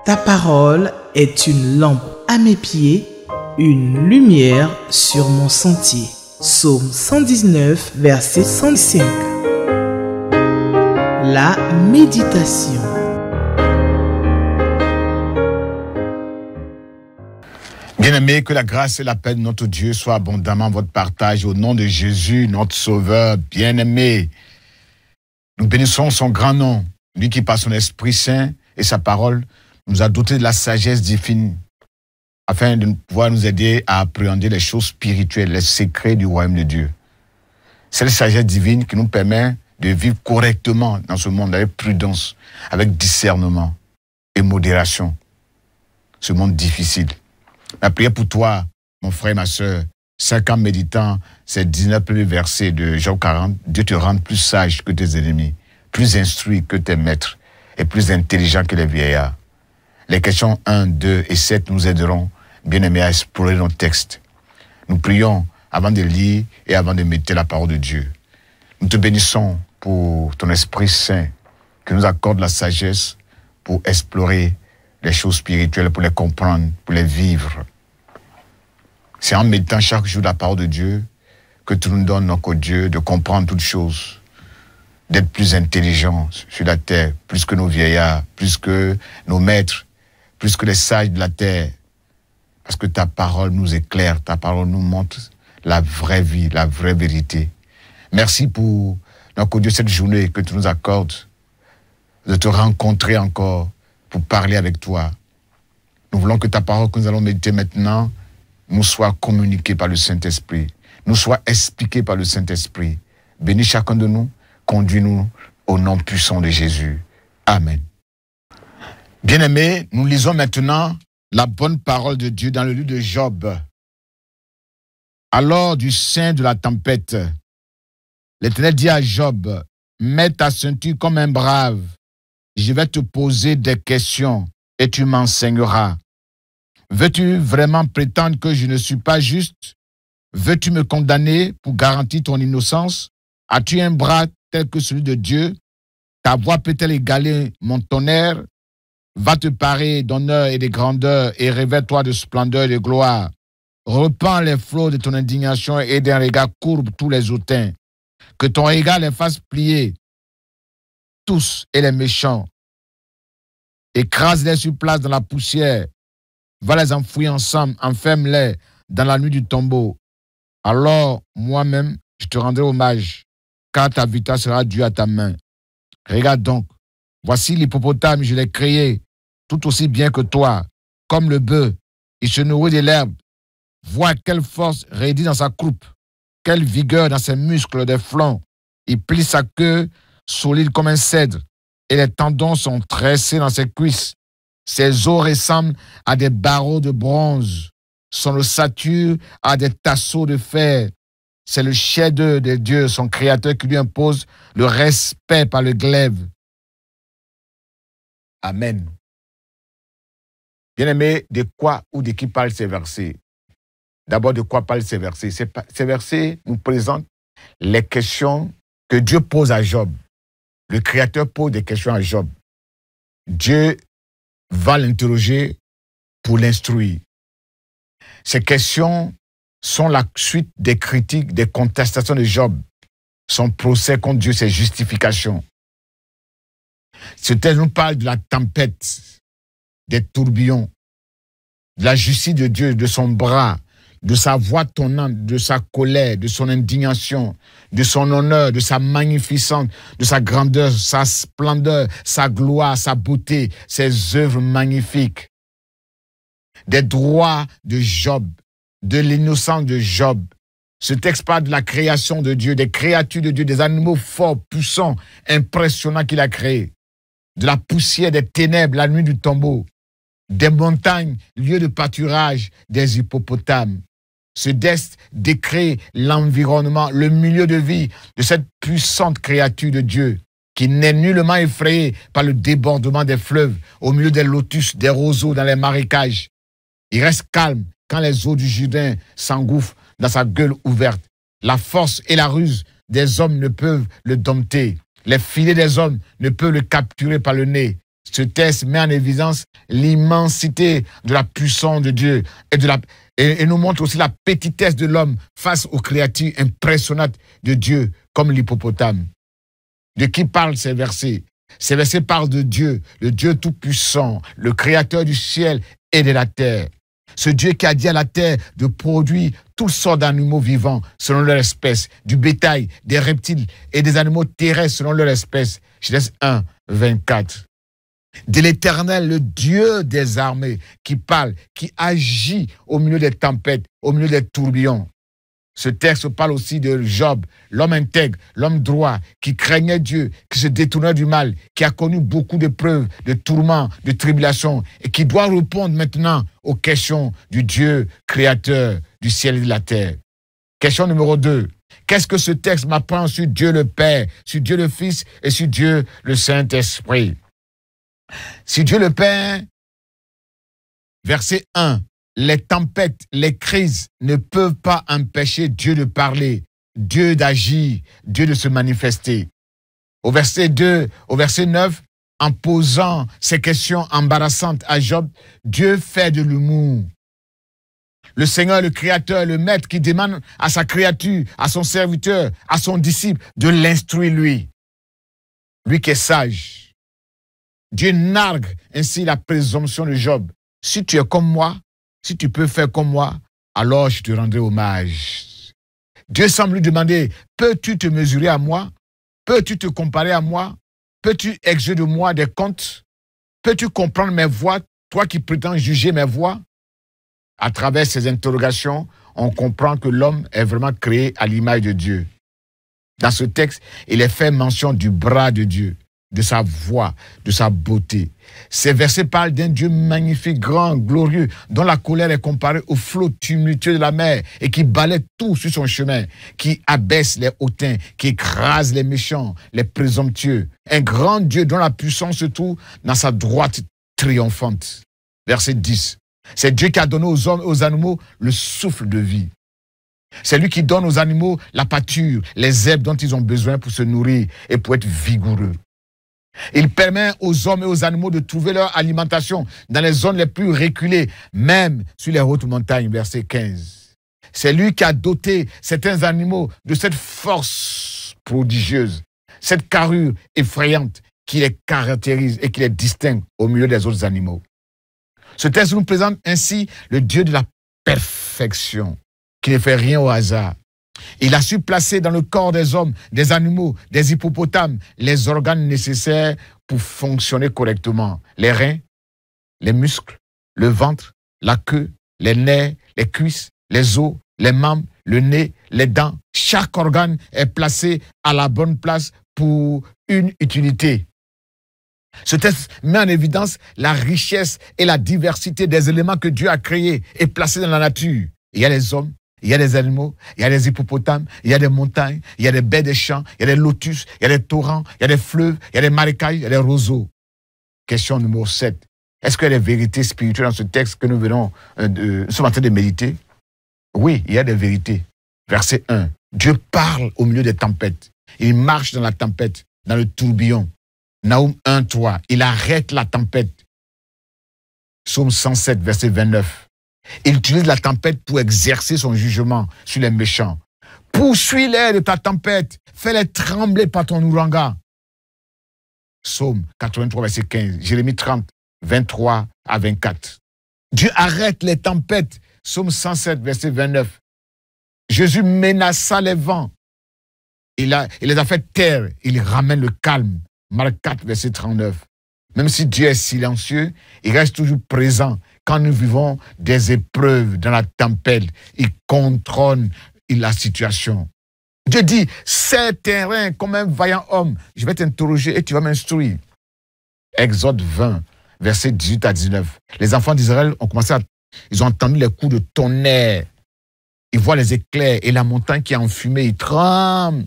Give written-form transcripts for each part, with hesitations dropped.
Ta parole est une lampe à mes pieds, une lumière sur mon sentier. Psaume 119, verset 105. La méditation. Bien-aimés, que la grâce et la paix de notre Dieu soient abondamment votre partage au nom de Jésus, notre Sauveur bien-aimé. Nous bénissons son grand nom, lui qui par son Esprit Saint et sa parole nous a dotés de la sagesse divine afin de pouvoir nous aider à appréhender les choses spirituelles, les secrets du royaume de Dieu. C'est la sagesse divine qui nous permet de vivre correctement dans ce monde avec prudence, avec discernement et modération. Ce monde difficile. Ma prière pour toi, mon frère et ma soeur, 5 ans méditant ces 19 premiers versets de Job 40, Dieu te rende plus sage que tes ennemis, plus instruit que tes maîtres et plus intelligent que les vieillards. Les questions 1, 2 et 7 nous aideront, bien-aimés, à explorer nos textes. Nous prions avant de lire et avant de méditer la parole de Dieu. Nous te bénissons pour ton Esprit Saint qui nous accorde la sagesse pour explorer les choses spirituelles, pour les comprendre, pour les vivre. C'est en méditant chaque jour la parole de Dieu que tu nous donnes, notre Dieu, de comprendre toutes choses, d'être plus intelligents sur la terre, plus que nos vieillards, plus que nos maîtres, plus que les sages de la terre. Parce que ta parole nous éclaire, ta parole nous montre la vraie vie, la vraie vérité. Merci pour, notre Dieu, cette journée que tu nous accordes, de te rencontrer encore pour parler avec toi. Nous voulons que ta parole que nous allons méditer maintenant nous soit communiquée par le Saint-Esprit, nous soit expliquée par le Saint-Esprit. Bénis chacun de nous, conduis-nous au nom puissant de Jésus. Amen. Bien-aimés, nous lisons maintenant la bonne parole de Dieu dans le livre de Job. Alors du sein de la tempête, l'Éternel dit à Job, mets ta ceinture comme un brave, je vais te poser des questions et tu m'enseigneras. Veux-tu vraiment prétendre que je ne suis pas juste? Veux-tu me condamner pour garantir ton innocence? As-tu un bras tel que celui de Dieu? Ta voix peut-elle égaler mon tonnerre? Va te parer d'honneur et de grandeur et revêt-toi de splendeur et de gloire. Repends les flots de ton indignation et d'un regard courbe tous les hautains. Que ton regard les fasse plier, tous et les méchants. Écrase-les sur place dans la poussière. Va les enfouir ensemble, enferme-les dans la nuit du tombeau. Alors, moi-même, je te rendrai hommage, car ta victoire sera due à ta main. Regarde donc, voici l'hippopotame, je l'ai créé, tout aussi bien que toi, comme le bœuf, il se nourrit de l'herbe. Vois quelle force raidit dans sa croupe, quelle vigueur dans ses muscles des flancs. Il plie sa queue solide comme un cèdre, et les tendons sont tressés dans ses cuisses. Ses os ressemblent à des barreaux de bronze. Son ossature a des tasseaux de fer. C'est le chef-d'œuvre de Dieu, son Créateur, qui lui impose le respect par le glaive. Amen. Bien-aimés, de quoi ou de qui parlent ces versets? D'abord, de quoi parlent ces versets? Ces versets nous présentent les questions que Dieu pose à Job. Le Créateur pose des questions à Job. Dieu va l'interroger pour l'instruire. Ces questions sont la suite des critiques, des contestations de Job, son procès contre Dieu, ses justifications. Ce texte nous parle de la tempête, des tourbillons, de la justice de Dieu, de son bras, de sa voix tonnante, de sa colère, de son indignation, de son honneur, de sa magnificence, de sa grandeur, sa splendeur, sa gloire, sa beauté, ses œuvres magnifiques. Des droits de Job, de l'innocence de Job. Ce texte parle de la création de Dieu, des créatures de Dieu, des animaux forts, puissants, impressionnants qu'il a créés. De la poussière, des ténèbres, la nuit du tombeau. Des montagnes, lieu de pâturage, des hippopotames. Ce texte décrit l'environnement, le milieu de vie de cette puissante créature de Dieu qui n'est nullement effrayée par le débordement des fleuves, au milieu des lotus, des roseaux, dans les marécages. Il reste calme quand les eaux du Jourdain s'engouffrent dans sa gueule ouverte. La force et la ruse des hommes ne peuvent le dompter. Les filets des hommes ne peuvent le capturer par le nez. Ce texte met en évidence l'immensité de la puissance de Dieu et nous montre aussi la petitesse de l'homme face aux créatures impressionnantes de Dieu, comme l'hippopotame. De qui parlent ces versets? Ces versets parlent de Dieu, le Dieu tout-puissant, le créateur du ciel et de la terre. Ce Dieu qui a dit à la terre de produire toutes sortes d'animaux vivants selon leur espèce, du bétail, des reptiles et des animaux terrestres selon leur espèce. Genèse 1, 24. De l'Éternel, le Dieu des armées, qui parle, qui agit au milieu des tempêtes, au milieu des tourbillons. Ce texte parle aussi de Job, l'homme intègre, l'homme droit, qui craignait Dieu, qui se détournait du mal, qui a connu beaucoup d'épreuves, de tourments, de tribulations, et qui doit répondre maintenant aux questions du Dieu créateur du ciel et de la terre. Question numéro 2. Qu'est-ce que ce texte m'apprend sur Dieu le Père, sur Dieu le Fils et sur Dieu le Saint-Esprit? Si Dieu le Père, verset 1, les tempêtes, les crises ne peuvent pas empêcher Dieu de parler, Dieu d'agir, Dieu de se manifester. Au verset 2, au verset 9, en posant ces questions embarrassantes à Job, Dieu fait de l'humour. Le Seigneur, le Créateur, le Maître qui demande à sa créature, à son serviteur, à son disciple de l'instruire lui. Lui qui est sage. Dieu nargue ainsi la présomption de Job. Si tu es comme moi, si tu peux faire comme moi, alors je te rendrai hommage. Dieu semble lui demander, peux-tu te mesurer à moi? Peux-tu te comparer à moi? Peux-tu exiger de moi des comptes? Peux-tu comprendre mes voies, toi qui prétends juger mes voies? À travers ces interrogations, on comprend que l'homme est vraiment créé à l'image de Dieu. Dans ce texte, il est fait mention du bras de Dieu, de sa voix, de sa beauté. Ces versets parlent d'un Dieu magnifique, grand, glorieux, dont la colère est comparée au flot tumultueux de la mer et qui balaie tout sur son chemin, qui abaisse les hautains, qui écrase les méchants, les présomptueux. Un grand Dieu dont la puissance se trouve dans sa droite triomphante. Verset 10. C'est Dieu qui a donné aux hommes et aux animaux le souffle de vie. C'est lui qui donne aux animaux la pâture, les herbes dont ils ont besoin pour se nourrir et pour être vigoureux. Il permet aux hommes et aux animaux de trouver leur alimentation dans les zones les plus reculées, même sur les hautes montagnes, verset 15. C'est lui qui a doté certains animaux de cette force prodigieuse, cette carrure effrayante qui les caractérise et qui les distingue au milieu des autres animaux. Ce texte nous présente ainsi le Dieu de la perfection, qui ne fait rien au hasard. Il a su placer dans le corps des hommes, des animaux, des hippopotames, les organes nécessaires pour fonctionner correctement. Les reins, les muscles, le ventre, la queue, les nerfs, les cuisses, les os, les membres, le nez, les dents. Chaque organe est placé à la bonne place pour une utilité. Ce texte met en évidence la richesse et la diversité des éléments que Dieu a créés et placés dans la nature. Il y a les hommes, il y a des animaux, il y a des hippopotames, il y a des montagnes, il y a des baies des champs, il y a des lotus, il y a des torrents, il y a des fleuves, il y a des marécages, il y a des roseaux. Question numéro 7. Est-ce qu'il y a des vérités spirituelles dans ce texte que nous sommes en train de méditer? Oui, il y a des vérités. Verset 1. Dieu parle au milieu des tempêtes. Il marche dans la tempête, dans le tourbillon. Naoum 1, 3. Il arrête la tempête. Psaume 107, verset 29. Il utilise la tempête pour exercer son jugement sur les méchants. Poursuis-les de ta tempête. Fais-les trembler par ton ouragan. Psaume 83, verset 15. Jérémie 30, 23 à 24. Dieu arrête les tempêtes. Psaume 107, verset 29. Jésus menaça les vents. Il les a fait taire. Il ramène le calme. Marc 4, verset 39. Même si Dieu est silencieux, il reste toujours présent. Quand nous vivons des épreuves dans la tempête, il contrôle la situation. Dieu dit, c'est terrain comme un vaillant homme. Je vais t'interroger et tu vas m'instruire. Exode 20, verset 18 à 19. Les enfants d'Israël ils ont entendu les coups de tonnerre. Ils voient les éclairs et la montagne qui est enfumée. Ils tremblent.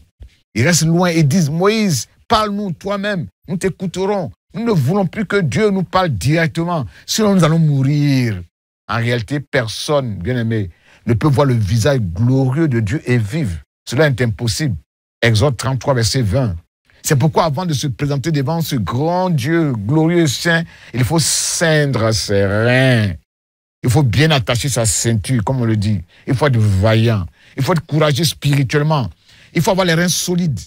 Ils restent loin et disent, Moïse, parle-nous toi-même. Nous t'écouterons. Nous ne voulons plus que Dieu nous parle directement, sinon nous allons mourir. En réalité, personne, bien-aimé, ne peut voir le visage glorieux de Dieu et vivre. Cela est impossible. Exode 33, verset 20. C'est pourquoi avant de se présenter devant ce grand Dieu glorieux et saint, il faut ceindre ses reins. Il faut bien attacher sa ceinture, comme on le dit. Il faut être vaillant. Il faut être courageux spirituellement. Il faut avoir les reins solides.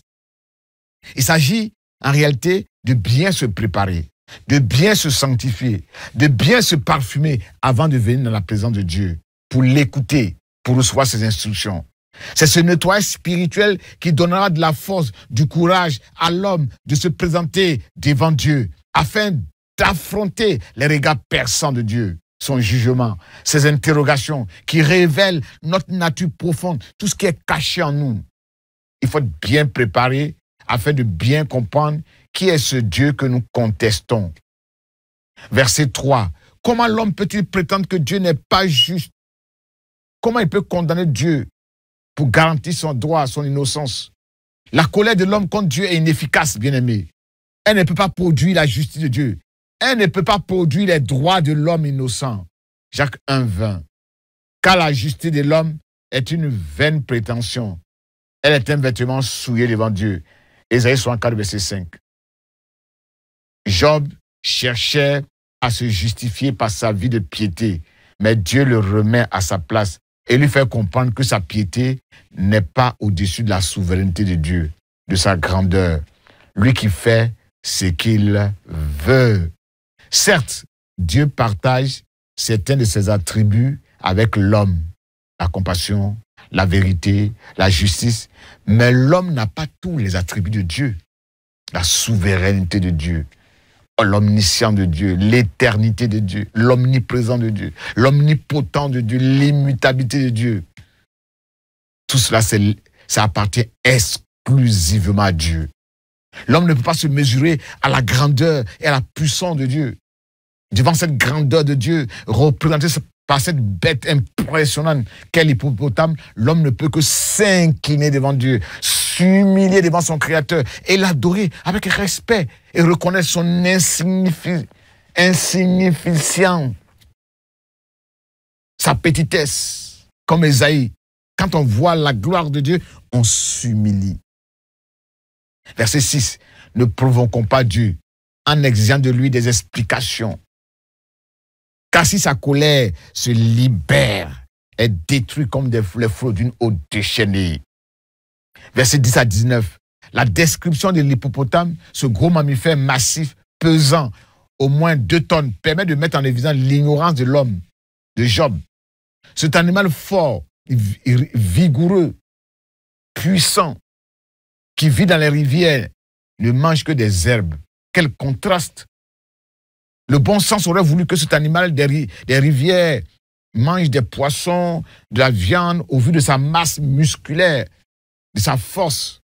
Il s'agit en réalité de bien se préparer, de bien se sanctifier, de bien se parfumer avant de venir dans la présence de Dieu, pour l'écouter, pour recevoir ses instructions. C'est ce nettoyage spirituel qui donnera de la force, du courage à l'homme de se présenter devant Dieu, afin d'affronter les regards perçants de Dieu, son jugement, ses interrogations qui révèlent notre nature profonde, tout ce qui est caché en nous. Il faut être bien préparé afin de bien comprendre qui est ce Dieu que nous contestons. Verset 3. Comment l'homme peut-il prétendre que Dieu n'est pas juste? Comment il peut condamner Dieu pour garantir son droit, son innocence? La colère de l'homme contre Dieu est inefficace, bien-aimé. Elle ne peut pas produire la justice de Dieu. Elle ne peut pas produire les droits de l'homme innocent. Jacques 1:20. Car la justice de l'homme est une vaine prétention. Elle est un vêtement souillé devant Dieu. Ésaïe 64, verset 5. Job cherchait à se justifier par sa vie de piété, mais Dieu le remet à sa place et lui fait comprendre que sa piété n'est pas au-dessus de la souveraineté de Dieu, de sa grandeur. Lui qui fait ce qu'il veut. Certes, Dieu partage certains de ses attributs avec l'homme, la compassion, la vérité, la justice, mais l'homme n'a pas tous les attributs de Dieu. La souveraineté de Dieu, l'omniscient de Dieu, l'éternité de Dieu, l'omniprésent de Dieu, l'omnipotent de Dieu, l'immutabilité de Dieu. Tout cela, ça appartient exclusivement à Dieu. L'homme ne peut pas se mesurer à la grandeur et à la puissance de Dieu. Devant cette grandeur de Dieu, représentée par cette bête impressionnante qu'est l'hippopotame, l'homme ne peut que s'incliner devant Dieu, s'humilier devant son Créateur et l'adorer avec respect et reconnaître son insignifiance, sa petitesse. Comme Ésaïe, quand on voit la gloire de Dieu, on s'humilie. Verset 6. Ne provoquons pas Dieu en exigeant de lui des explications. Car si sa colère se libère, elle détruit comme les flots d'une eau déchaînée. Verset 10 à 19. La description de l'hippopotame, ce gros mammifère massif, pesant au moins 2 tonnes, permet de mettre en évidence l'ignorance de l'homme, de Job. Cet animal fort, vigoureux, puissant, qui vit dans les rivières, ne mange que des herbes. Quel contraste! Le bon sens aurait voulu que cet animal des rivières mange des poissons, de la viande, au vu de sa masse musculaire, de sa force,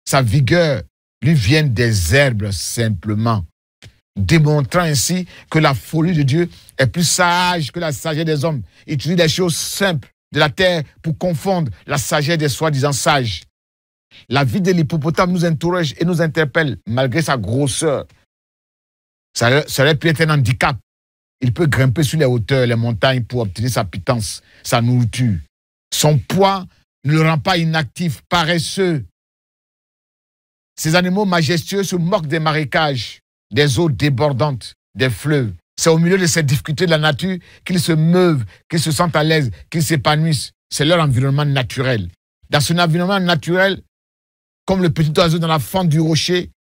sa vigueur, lui viennent des herbes simplement, démontrant ainsi que la folie de Dieu est plus sage que la sagesse des hommes. Il utilise des choses simples de la terre pour confondre la sagesse des soi-disant sages. La vie de l'hippopotame nous interroge et nous interpelle, malgré sa grosseur. Ça aurait pu être un handicap. Il peut grimper sur les hauteurs, les montagnes pour obtenir sa pitance, sa nourriture. Son poids ne le rend pas inactif, paresseux. Ces animaux majestueux se moquent des marécages, des eaux débordantes, des fleuves. C'est au milieu de ces difficultés de la nature qu'ils se meuvent, qu'ils se sentent à l'aise, qu'ils s'épanouissent. C'est leur environnement naturel. Dans son environnement naturel, comme le petit oiseau dans la fente du rocher,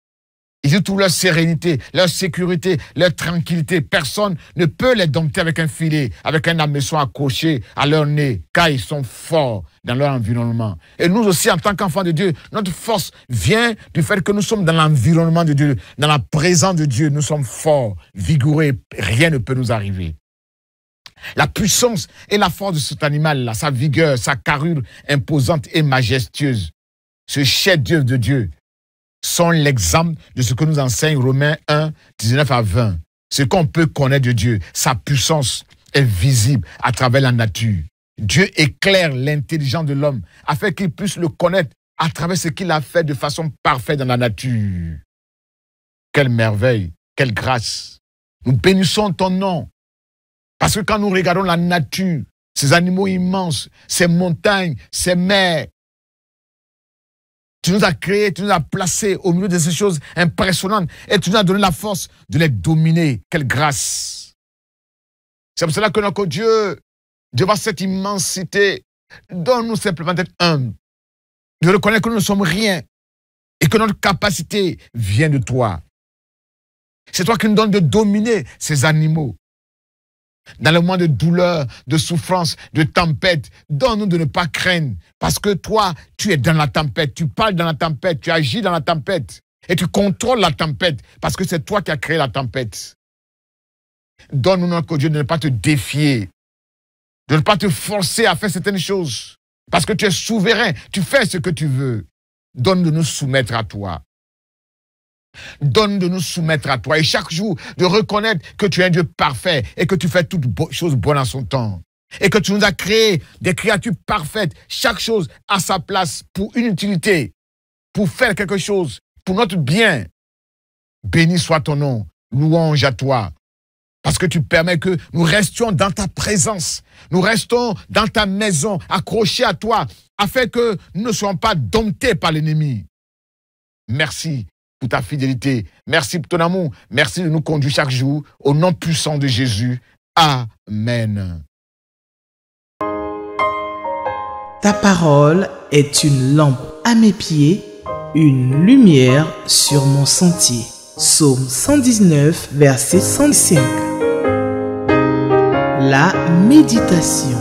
ils y trouvent leur sérénité, leur sécurité, leur tranquillité. Personne ne peut les dompter avec un filet, avec un hameçon accroché à leur nez, car ils sont forts dans leur environnement. Et nous aussi, en tant qu'enfants de Dieu, notre force vient du fait que nous sommes dans l'environnement de Dieu, dans la présence de Dieu. Nous sommes forts, vigoureux, rien ne peut nous arriver. La puissance et la force de cet animal-là, sa vigueur, sa carrure imposante et majestueuse, ce chef-d'œuvre de Dieu, sont l'exemple de ce que nous enseigne Romains 1, 19 à 20. Ce qu'on peut connaître de Dieu, sa puissance est visible à travers la nature. Dieu éclaire l'intelligence de l'homme afin qu'il puisse le connaître à travers ce qu'il a fait de façon parfaite dans la nature. Quelle merveille, quelle grâce. Nous bénissons ton nom. Parce que quand nous regardons la nature, ces animaux immenses, ces montagnes, ces mers, Tu nous as créés, tu nous as placés au milieu de ces choses impressionnantes et tu nous as donné la force de les dominer. Quelle grâce! C'est pour cela que notre Dieu, devant cette immensité, donne-nous simplement d'être humbles, de reconnaître que nous ne sommes rien et que notre capacité vient de toi. C'est toi qui nous donnes de dominer ces animaux. Dans le moment de douleur, de souffrance, de tempête, donne-nous de ne pas craindre. Parce que toi, tu es dans la tempête, tu parles dans la tempête, tu agis dans la tempête. Et tu contrôles la tempête, parce que c'est toi qui as créé la tempête. Donne-nous, notre Dieu, de ne pas te défier, de ne pas te forcer à faire certaines choses. Parce que tu es souverain, tu fais ce que tu veux. Donne de nous soumettre à toi. Donne de nous soumettre à toi et chaque jour de reconnaître que tu es un Dieu parfait et que tu fais toutes choses bonnes en son temps. Et que tu nous as créé des créatures parfaites, chaque chose à sa place pour une utilité, pour faire quelque chose, pour notre bien. Béni soit ton nom, louange à toi. Parce que tu permets que nous restions dans ta présence, nous restons dans ta maison, accrochés à toi, afin que nous ne soyons pas domptés par l'ennemi. Merci pour ta fidélité. Merci pour ton amour. Merci de nous conduire chaque jour. Au nom puissant de Jésus. Amen. Ta parole est une lampe à mes pieds, une lumière sur mon sentier. Psaume 119, verset 105. La méditation.